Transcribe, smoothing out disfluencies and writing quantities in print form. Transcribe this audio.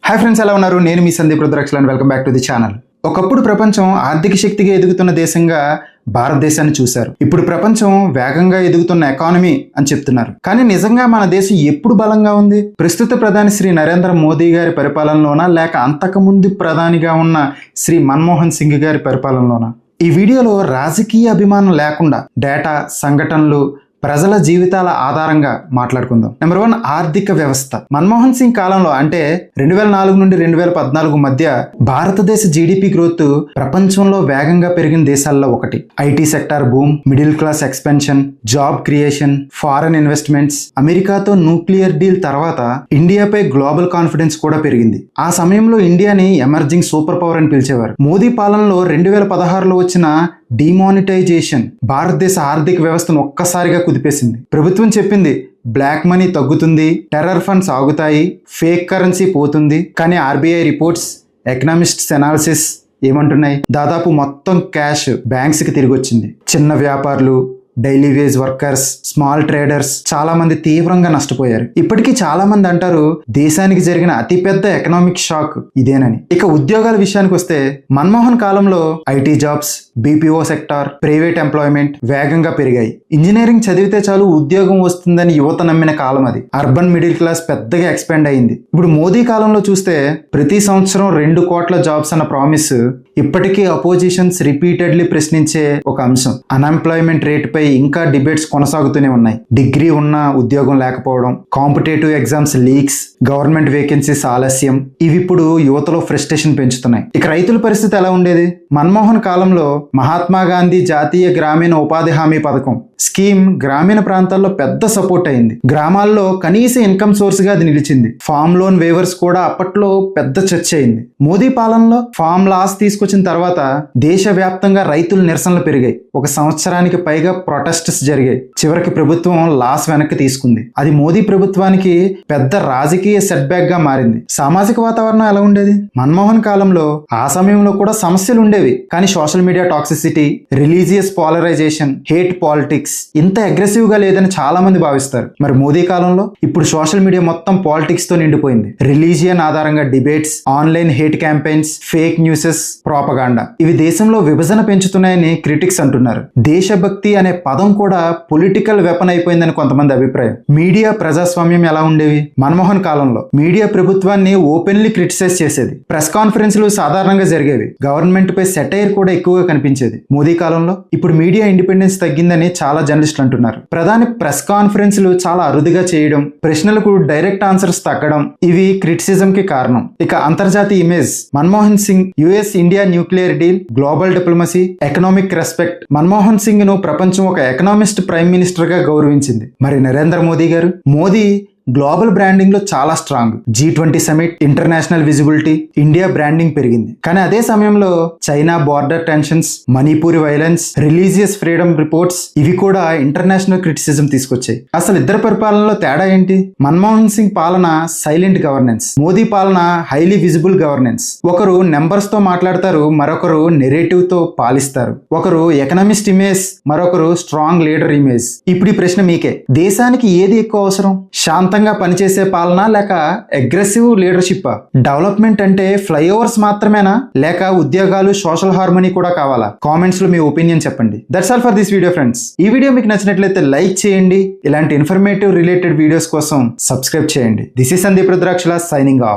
Hi friends, ఎలా ఉన్నారు? నేను మీ Sandeep Rudraksh and welcome back to the channel. ఒకప్పుడు ప్రపంచం ఆర్థిక శక్తిగా ఎదుగుతున్న దేశంగా భారతదేశాన్ని చూశారు. ఇప్పుడు ప్రపంచం వేగంగా ఎదుగుతున్న ఎకానమీ అని చెప్తున్నారు. కానీ నిజంగా మన దేశం ఎప్పుడు బలంగా ఉంది? ప్రస్తుత ప్రధాని శ్రీ నరేంద్ర మోదీ గారి పరిపాలనలోనా, లేక అంతకుముందు ప్రధానిగా ఉన్న శ్రీ మన్మోహన్ సింగ్ గారి పరిపాలనలోనా? ఈ వీడియోలో రాజకీయ అభిమానం లేకుండా డేటా, సంఘటనలు, ప్రజల జీవితాల ఆధారంగా మాట్లాడుకుందాం. నెంబర్ 1, ఆర్థిక వ్యవస్థ. మన్మోహన్ సింగ్ కాలంలో అంటే 2004 నుండి 2014 మధ్య భారతదేశ జీడిపి గ్రోత్ ప్రపంచంలో వేగంగా పెరిగిన దేశాల్లో ఒకటి. IT sector boom, middle class expansion, job creation, foreign investments, అమెరికాతో న్యూక్లియర్ డీల్ తర్వాత ఇండియాపై గ్లోబల్ కాన్ఫిడెన్స్ కూడా పెరిగింది. ఆ సమయంలో ఇండియాని ఎమర్జింగ్ సూపర్ పవర్ అని పిలిచేవారు. మోదీ పాలనలో 2016లో వచ్చిన డిమానిటైజేషన్ భారతదేశ ఆర్థిక వ్యవస్థను ఒక్కసారిగా కుదిపేసింది. ప్రభుత్వం చెప్పింది బ్లాక్ మనీ తగ్గుతుంది, టెర్రర్ ఫండ్స్ ఆగుతాయి, ఫేక్ కరెన్సీ పోతుంది. కానీ ఆర్బీఐ రిపోర్ట్స్, ఎకనామిస్ట్స్ అనాలిసిస్ ఏమంటున్నాయి? దాదాపు మొత్తం క్యాష్ బ్యాంక్స్కి తిరిగి వచ్చింది. చిన్న వ్యాపారులు, daily wage workers, small traders చాలా మంది తీవ్రంగా నష్టపోయారు. ఇప్పటికీ చాలా మంది అంటారు దేశానికి జరిగిన అతిపెద్ద ఎకనామిక్ షాక్ ఇదేనని. ఇక ఉద్యోగాల విషయానికి వస్తే మన్మోహన్ కాలంలో IT jobs, BPO sector, private employment వేగంగా పెరిగాయి. ఇంజనీరింగ్ చదివితే చాలు ఉద్యోగం వస్తుందని యువత నమ్మిన కాలం అది. అర్బన్ మిడిల్ క్లాస్ పెద్దగా ఎక్స్పాండ్ అయింది. ఇప్పుడు మోదీ కాలంలో చూస్తే ప్రతి సంవత్సరం 2 కోట్ల జాబ్స్ అన్న ప్రామిస్ ఇప్పటికీ అపోజిషన్స్ రిపీటెడ్లీ ప్రశ్నించే ఒక అంశం. అన్ఎంప్లాయ్మెంట్ రేటుపై ఇంకా డిబేట్స్ కొనసాగుతూనే ఉన్నాయి. డిగ్రీ ఉన్నా ఉద్యోగం లేకపోవడం, competitive exams leaks, government vacancies ఆలస్యం, ఇవి ఇప్పుడు యువతలో ఫ్రస్ట్రేషన్ పెంచుతున్నాయి. ఇక రైతుల పరిస్థితి ఎలా ఉండేది? మన్మోహన్ కాలంలో మహాత్మా గాంధీ జాతీయ గ్రామీణ ఉపాధి హామీ పథకం స్కీమ్ గ్రామీణ ప్రాంతాల్లో పెద్ద సపోర్ట్ అయింది. గ్రామాల్లో కనీస ఇన్కమ్ సోర్స్ గా అది నిలిచింది. ఫామ్ లోన్ వేవర్స్ కూడా అప్పట్లో పెద్ద చర్చ అయింది. మోదీ పాలనలో ఫామ్ లాస్ తీసుకొచ్చిన తర్వాత దేశవ్యాప్తంగా రైతుల నిరసనలు పెరిగాయి. 1 సంవత్సరానికి పైగా ప్రొటెస్ట్స్ జరిగాయి. చివరికి ప్రభుత్వం లాస్ వెనక్కి తీసుకుంది. అది మోదీ ప్రభుత్వానికి పెద్ద రాజకీయ సెట్ బ్యాక్ గా మారింది. సామాజిక వాతావరణం ఎలా ఉండేది? మన్మోహన్ కాలంలో ఆ సమయంలో కూడా సమస్యలు ఉండేవి. కానీ social media toxicity, religious polarisation, hate politics ఇంత అగ్రెసివ్ గా లేదని చాలా మంది భావిస్తారు. మరి మోదీ కాలంలో ఇప్పుడు సోషల్ మీడియా మొత్తం పాలిటిక్స్ తో నిండిపోయింది. రిలీజియన్ ఆధారంగా debates, online hate campaigns, fake newses, propaganda ఇవి దేశంలో విభజన పెంచుతున్నాయని క్రిటిక్స్ అంటున్నారు. దేశభక్తి అనే పదం కూడా పొలిటికల్ వెపన్ అయిపోయిందని కొంతమంది అభిప్రాయం. మీడియా, ప్రజాస్వామ్యం ఎలా ఉండేవి? మన్మోహన్ కాలంలో మీడియా ప్రభుత్వాన్ని ఓపెన్లీ క్రిటిసైజ్ చేసేది. ప్రెస్ కాన్ఫరెన్స్లు సాధారణంగా జరిగేవి. గవర్నమెంట్ పై సెటైర్ కూడా ఎక్కువగా కనిపించేది. మోదీ కాలంలో ఇప్పుడు మీడియా ఇండిపెండెన్స్ తగ్గిందని చాలా జర్నలిస్టులు అంటున్నారు. ప్రధాని ప్రెస్ కాన్ఫరెన్స్లు చాలా అరుదుగా చేయడం, ప్రశ్నలకు డైరెక్ట్ ఆన్సర్స్ తగ్గడం ఇవి క్రిటిసిజం కి కారణం. ఇక అంతర్జాతీయ image. Manmohan Singh US India nuclear deal, global diplomacy, economic respect. Manmohan Singh ను ప్రపంచం ఒక ఎకనామిస్ట్ ప్రైమ్ మినిస్టర్ గా గౌరవించింది. మరి నరేంద్ర మోదీ గారు? మోదీ గ్లోబల్ బ్రాండింగ్ లో చాలా strong. G20 summit, international visibility, India branding పెరిగింది. కానీ అదే సమయంలో China border tensions, Manipuri violence, religious freedom reports ఇవి కూడా ఇంటర్నేషనల్ క్రిటిసిజం తీసుకొచ్చాయి. అసలు ఇద్దరు పరిపాలనలో తేడా ఏంటి? మన్మోహన్ సింగ్ పాలన సైలెంట్ గవర్నెన్స్, మోదీ పాలన హైలీ విజిబుల్ గవర్నెన్స్. ఒకరు నెంబర్స్ తో మాట్లాడతారు, మరొకరు నెరేటివ్ తో పాలిస్తారు. ఒకరు ఎకనామిస్ట్ ఇమేజ్, మరొకరు స్ట్రాంగ్ లీడర్ ఇమేజ్. ఇప్పుడు ఈ ప్రశ్న మీకే. దేశానికి ఏది ఎక్కువ అవసరం? శాంతంగా పనిచేసే పాలన లేక అగ్రెసివ్ లీడర్షిప్? డెవలప్మెంట్ అంటే ఫ్లైఓవర్స్ మాత్రమేనా, లేక ఉద్యోగాలు, సోషల్ హార్మనీ కూడా కావాలా? కామెంట్స్ లో మీ ఒపీనియన్ చెప్పండి. That's all for this video friends. ఈ వీడియో మీకు నచ్చినట్లయితే లైక్ చేయండి. ఇలాంటి ఇన్ఫర్మేటివ్ రిలేటెడ్ వీడియోస్ కోసం సబ్స్క్రైబ్ చేయండి. This is Sandeep rudraksha signing off.